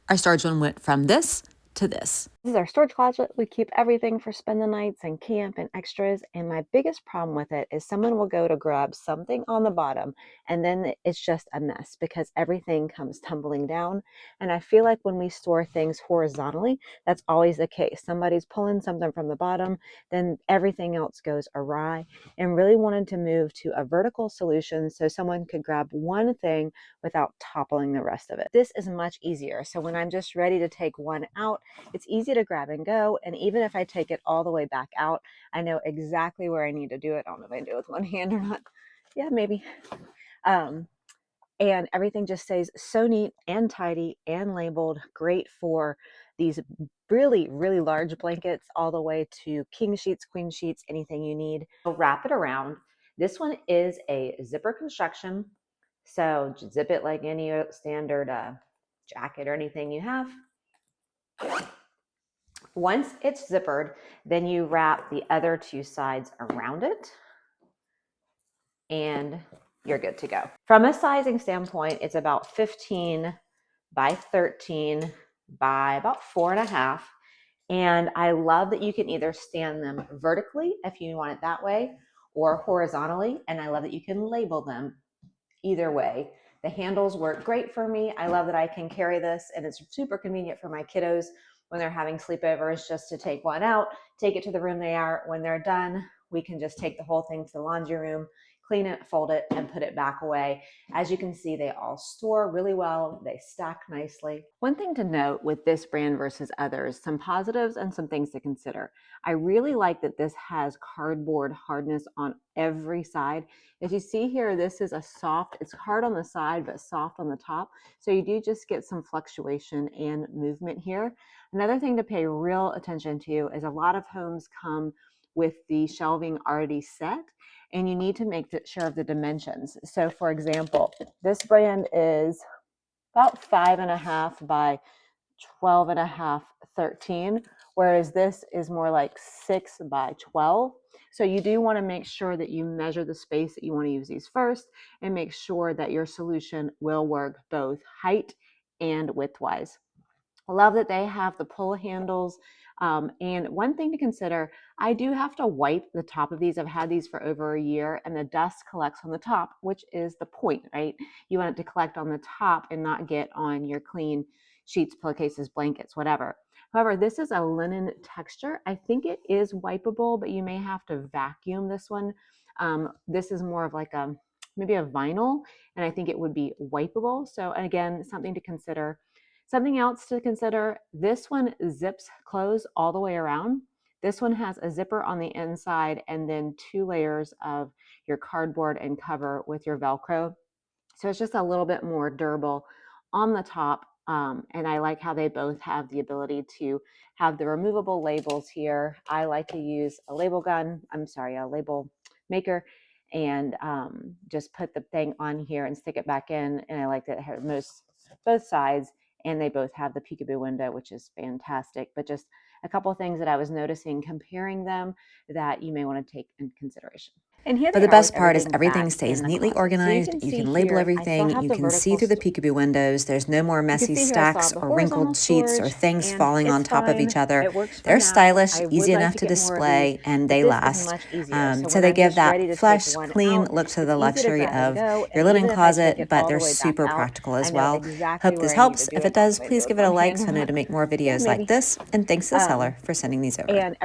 Our storage one went from this to this. This is our storage closet. We keep everything for spend the nights and camp and extras. And my biggest problem with it is someone will go to grab something on the bottom and then it's just a mess because everything comes tumbling down. And I feel like when we store things horizontally, that's always the case. Somebody's pulling something from the bottom, then everything else goes awry, and really wanted to move to a vertical solution so someone could grab one thing without toppling the rest of it. This is much easier. So when I'm just ready to take one out, it's easy to grab and go. And even if I take it all the way back out, I know exactly where I need to do it. I don't know if I can do it with one hand or not. Yeah, maybe. And everything just stays so neat and tidy and labeled. Great for these really, really large blankets, all the way to king sheets, queen sheets, anything you need. So wrap it around. This one is a zipper construction. So zip it like any standard jacket or anything you have. Once it's zippered, then you wrap the other two sides around it and you're good to go. From a sizing standpoint, it's about 15 by 13 by about 4.5. And I love that you can either stand them vertically if you want it that way or horizontally. And I love that you can label them either way. The handles work great for me. I love that I can carry this, and it's super convenient for my kiddos when they're having sleepovers, just to take one out, take it to the room they are. When they're done, we can just take the whole thing to the laundry room, clean it, fold it, and put it back away. As you can see, they all store really well. They stack nicely. One thing to note with this brand versus others, some positives and some things to consider. I really like that this has cardboard hardness on every side. As you see here, this is a soft, it's hard on the side, but soft on the top. So you do just get some fluctuation and movement here. Another thing to pay real attention to is a lot of homes come with the shelving already set, and you need to make sure of the dimensions. So for example, this brand is about 5.5 by 12.5, 13, whereas this is more like 6 by 12. So you do want to make sure that you measure the space that you want to use these first and make sure that your solution will work both height and width-wise. I love that they have the pull handles. And one thing to consider, I do have to wipe the top of these. I've had these for over a year, and the dust collects on the top, which is the point, right? You want it to collect on the top and not get on your clean sheets, pillowcases, blankets, whatever. However, this is a linen texture. I think it is wipeable, but you may have to vacuum this one. This is more of like maybe a vinyl, and I think it would be wipeable. So again, something to consider. Something else to consider, this one zips closed all the way around. This one has a zipper on the inside and then 2 layers of your cardboard and cover with your Velcro. So it's just a little bit more durable on the top. And I like how they both have the ability to have the removable labels here. I like to use a label maker, and just put the thing on here and stick it back in. And I like that it has both sides, and they both have the peekaboo window, which is fantastic. But just a couple of things that I was noticing comparing them that you may want to take into consideration. And here But they the are with best part is everything back stays in the neatly closet. So organized. You see can label here, I still everything. have You the can see vertical through the peekaboo windows. There's no more you messy can see here I still stacks have the or horizontal wrinkled sheets or storage, things and falling on it's top of fine. each other. It works for They're now. stylish, I easy would like enough to to get more of these, display, and but they this is last. much easier. So So when they I'm give just ready that to take flush, one clean out, look to it's the easy to luxury grab and of go. your And linen even if I take closet, it but all they're the way back super out, practical I as know well. exactly Hope where this I need to helps. do If it. it I don't know does, if I do it please with give it a one like hand or so I know not. to make more Yeah, videos like maybe. this. And thanks to the seller for sending these over. And